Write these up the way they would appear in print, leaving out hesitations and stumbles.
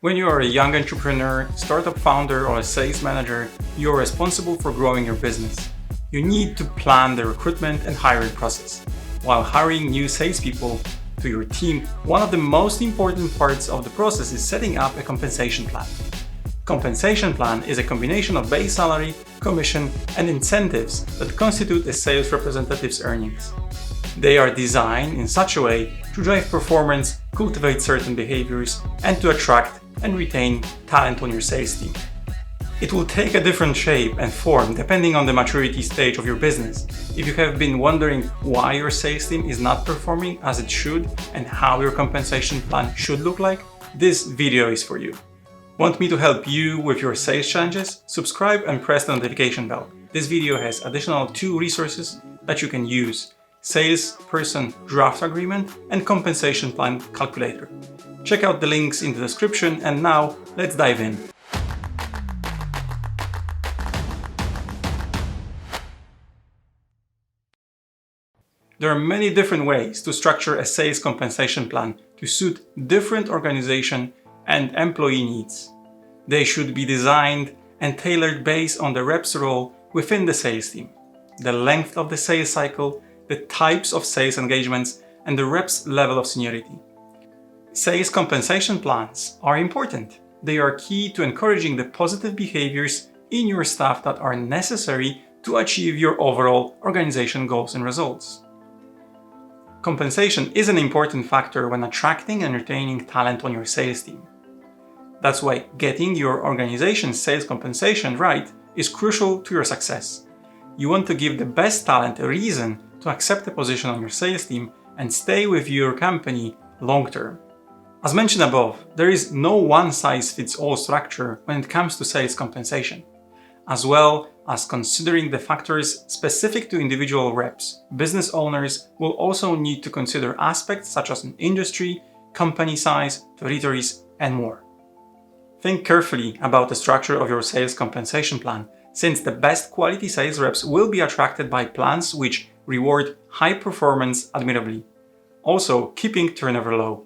When you are a young entrepreneur, startup founder, or a sales manager, you are responsible for growing your business. You need to plan the recruitment and hiring process. While hiring new salespeople to your team, one of the most important parts of the process is setting up a compensation plan. Compensation plan is a combination of base salary, commission, and incentives that constitute a sales representative's earnings. They are designed in such a way to drive performance, cultivate certain behaviors, and to attract and retain talent on your sales team. It will take a different shape and form depending on the maturity stage of your business. If you have been wondering why your sales team is not performing as it should and how your compensation plan should look like, this video is for you. Want me to help you with your sales challenges? Subscribe and press the notification bell. This video has additional 2 resources that you can use: Salesperson Draft Agreement and Compensation Plan Calculator. Check out the links in the description, and now let's dive in. There are many different ways to structure a sales compensation plan to suit different organization and employee needs. They should be designed and tailored based on the rep's role within the sales team, the length of the sales cycle, the types of sales engagements, and the rep's level of seniority. Sales compensation plans are important. They are key to encouraging the positive behaviors in your staff that are necessary to achieve your overall organization goals and results. Compensation is an important factor when attracting and retaining talent on your sales team. That's why getting your organization's sales compensation right is crucial to your success. You want to give the best talent a reason to accept a position on your sales team and stay with your company long term. As mentioned above, there is no one-size-fits-all structure when it comes to sales compensation. As well as considering the factors specific to individual reps, business owners will also need to consider aspects such as an industry, company size, territories, and more. Think carefully about the structure of your sales compensation plan, since the best quality sales reps will be attracted by plans which reward high performance admirably, also keeping turnover low.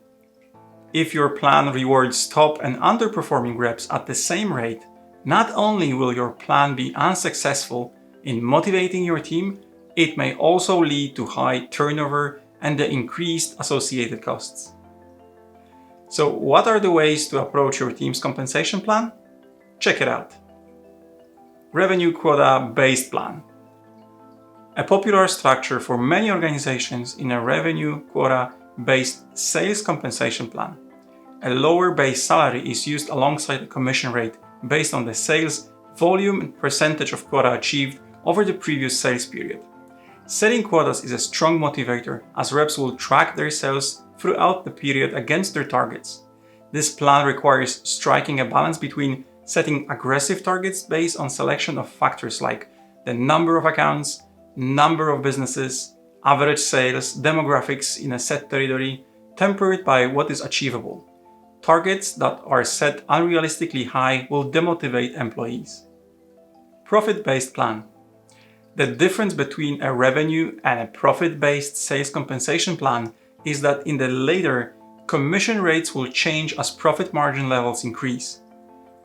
If your plan rewards top and underperforming reps at the same rate, not only will your plan be unsuccessful in motivating your team, it may also lead to high turnover and the increased associated costs. So, what are the ways to approach your team's compensation plan? Check it out. Revenue quota based plan. A popular structure for many organizations in a revenue quota based sales compensation plan. A lower base salary is used alongside a commission rate based on the sales volume and percentage of quota achieved over the previous sales period. Setting quotas is a strong motivator, as reps will track their sales throughout the period against their targets. This plan requires striking a balance between setting aggressive targets based on selection of factors like the number of accounts, number of businesses, average sales, demographics in a set territory, tempered by what is achievable. Targets that are set unrealistically high will demotivate employees. Profit-based plan. The difference between a revenue and a profit-based sales compensation plan is that in the later, commission rates will change as profit margin levels increase.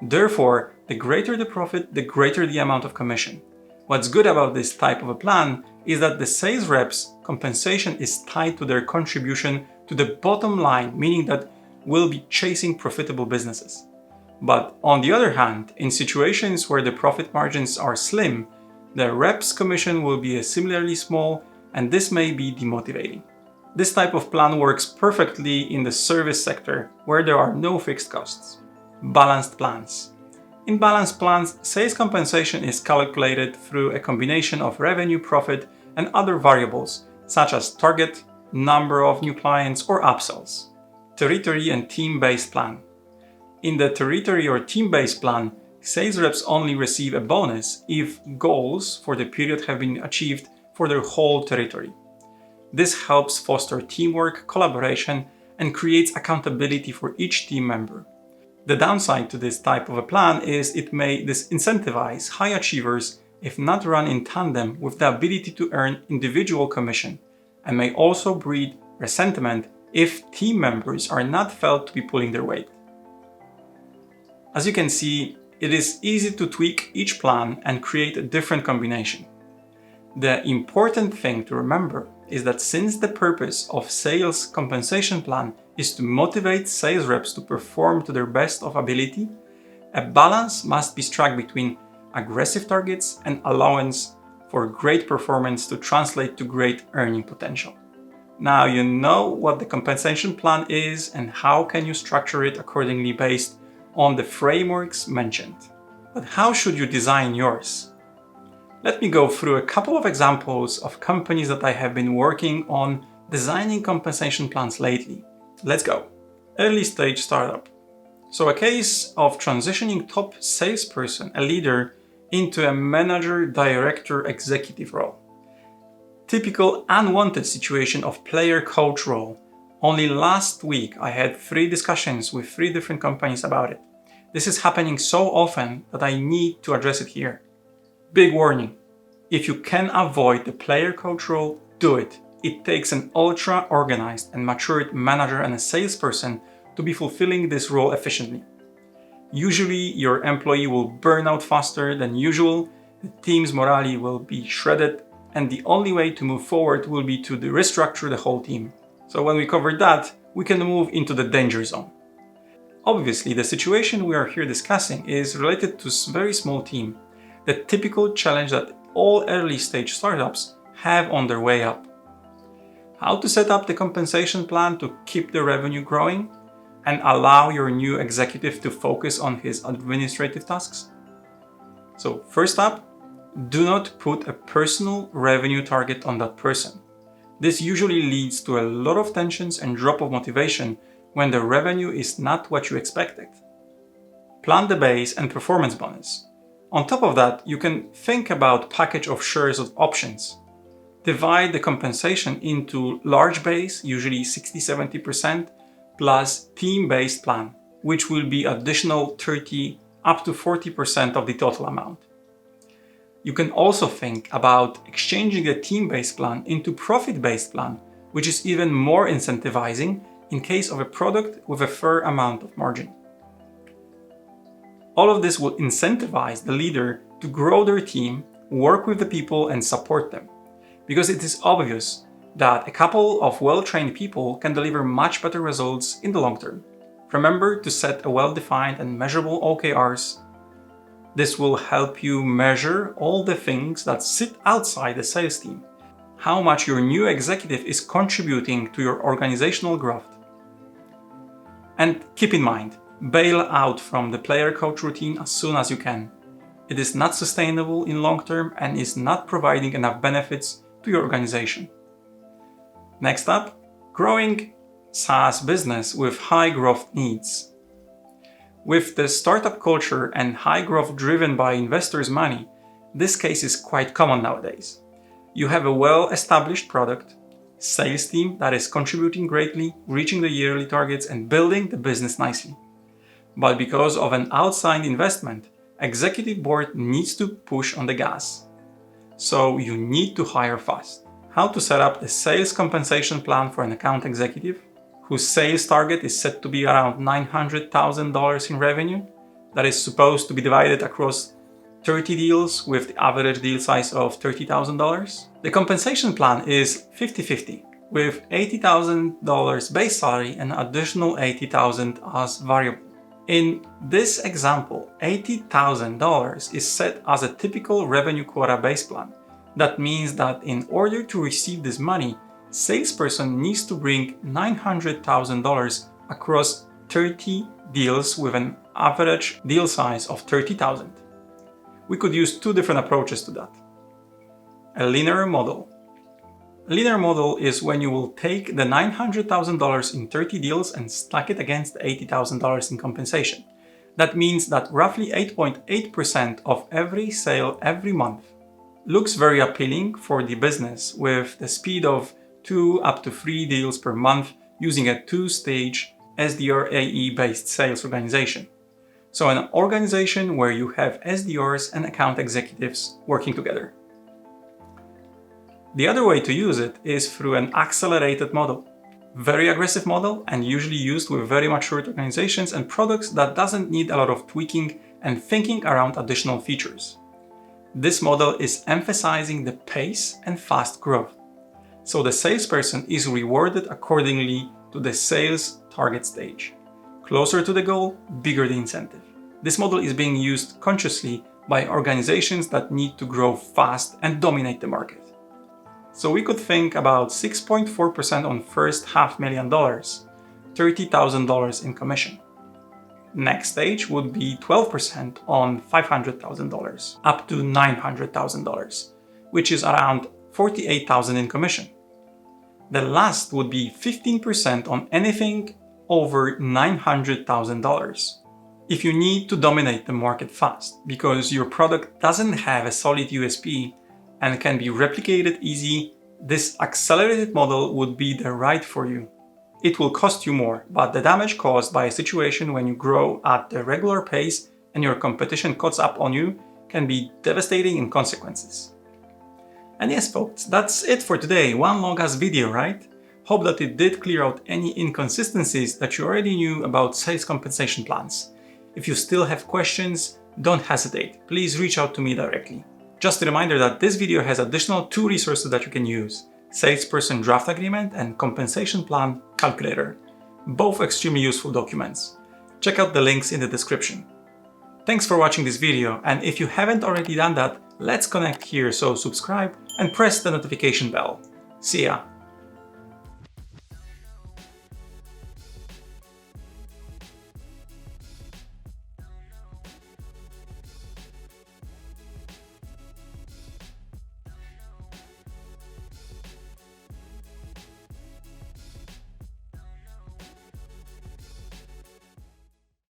Therefore, the greater the profit, the greater the amount of commission. What's good about this type of a plan is that the sales reps' compensation is tied to their contribution to the bottom line, meaning that will be chasing profitable businesses. But on the other hand, in situations where the profit margins are slim, the rep's commission will be similarly small, and this may be demotivating. This type of plan works perfectly in the service sector, where there are no fixed costs. Balanced plans. In balanced plans, sales compensation is calculated through a combination of revenue, profit, and other variables, such as target, number of new clients, or upsells. Territory and team-based plan. In the territory or team-based plan, sales reps only receive a bonus if goals for the period have been achieved for their whole territory. This helps foster teamwork, collaboration, and creates accountability for each team member. The downside to this type of a plan is it may disincentivize high achievers if not run in tandem with the ability to earn individual commission, and may also breed resentment if team members are not felt to be pulling their weight. As you can see, it is easy to tweak each plan and create a different combination. The important thing to remember is that since the purpose of sales compensation plan is to motivate sales reps to perform to their best of ability, a balance must be struck between aggressive targets and allowance for great performance to translate to great earning potential. Now you know what the compensation plan is and how can you structure it accordingly based on the frameworks mentioned. But how should you design yours? Let me go through a couple of examples of companies that I have been working on designing compensation plans lately. Let's go. Early stage startup. So a case of transitioning top salesperson, a leader, into a manager, director, executive role. Typical unwanted situation of player coach role. Only last week I had 3 discussions with 3 different companies about it. This is happening so often that I need to address it here. Big warning. If you can avoid the player coach role, do it. It takes an ultra organized and matured manager and a salesperson to be fulfilling this role efficiently. Usually your employee will burn out faster than usual, the team's morale will be shredded, and the only way to move forward will be to restructure the whole team. So when we cover that, we can move into the danger zone. Obviously, the situation we are here discussing is related to a very small team, the typical challenge that all early stage startups have on their way up. How to set up the compensation plan to keep the revenue growing and allow your new executive to focus on his administrative tasks? So first up, do not put a personal revenue target on that person. This usually leads to a lot of tensions and drop of motivation when the revenue is not what you expected. Plan the base and performance bonus. On top of that, you can think about package of shares of options. Divide the compensation into large base, usually 60-70%, plus team-based plan, which will be additional 30 up to 40% of the total amount. You can also think about exchanging the team-based plan into profit-based plan, which is even more incentivizing in case of a product with a fair amount of margin. All of this will incentivize the leader to grow their team, work with the people and support them. Because it is obvious that a couple of well-trained people can deliver much better results in the long term. Remember to set a well-defined and measurable OKRs. This will help you measure all the things that sit outside the sales team. How much your new executive is contributing to your organizational growth. And keep in mind, bail out from the player coach routine as soon as you can. It is not sustainable in long term and is not providing enough benefits to your organization. Next up, growing SaaS business with high growth needs. With the startup culture and high growth driven by investors' money, this case is quite common nowadays. You have a well-established product, sales team that is contributing greatly, reaching the yearly targets and building the business nicely. But because of an outside investment, executive board needs to push on the gas. So you need to hire fast. How to set up the sales compensation plan for an account executive whose sales target is set to be around $900,000 in revenue, that is supposed to be divided across 30 deals with the average deal size of $30,000. The compensation plan is 50-50, with $80,000 base salary and additional $80,000 as variable. In this example, $80,000 is set as a typical revenue quota base plan. That means that in order to receive this money, salesperson needs to bring $900,000 across 30 deals with an average deal size of $30,000. We could use 2 different approaches to that. A linear model. A linear model is when you will take the $900,000 in 30 deals and stack it against the $80,000 in compensation. That means that roughly 8.8% of every sale every month. Looks very appealing for the business with the speed of 2 up to 3 deals per month using a 2-stage SDR/AE based sales organization. So an organization where you have SDRs and account executives working together. The other way to use it is through an accelerated model. Very aggressive model and usually used with very mature organizations and products that doesn't need a lot of tweaking and thinking around additional features. This model is emphasizing the pace and fast growth. So the salesperson is rewarded accordingly to the sales target stage. Closer to the goal, bigger the incentive. This model is being used consciously by organizations that need to grow fast and dominate the market. So we could think about 6.4% on first $500,000, $30,000 in commission. Next stage would be 12% on $500,000 up to $900,000, which is around $48,000 in commission. The last would be 15% on anything over $900,000. If you need to dominate the market fast because your product doesn't have a solid USP and can be replicated easy, this accelerated model would be the right for you. It will cost you more, but the damage caused by a situation when you grow at the regular pace and your competition cuts up on you can be devastating in consequences. And yes folks, that's it for today. One long-ass video, right? Hope that it did clear out any inconsistencies that you already knew about sales compensation plans. If you still have questions, don't hesitate. Please reach out to me directly. Just a reminder that this video has additional 2 resources that you can use: Salesperson Draft Agreement and Compensation Plan Calculator. Both extremely useful documents. Check out the links in the description. Thanks for watching this video, and if you haven't already done that, let's connect here, so subscribe and press the notification bell. See ya!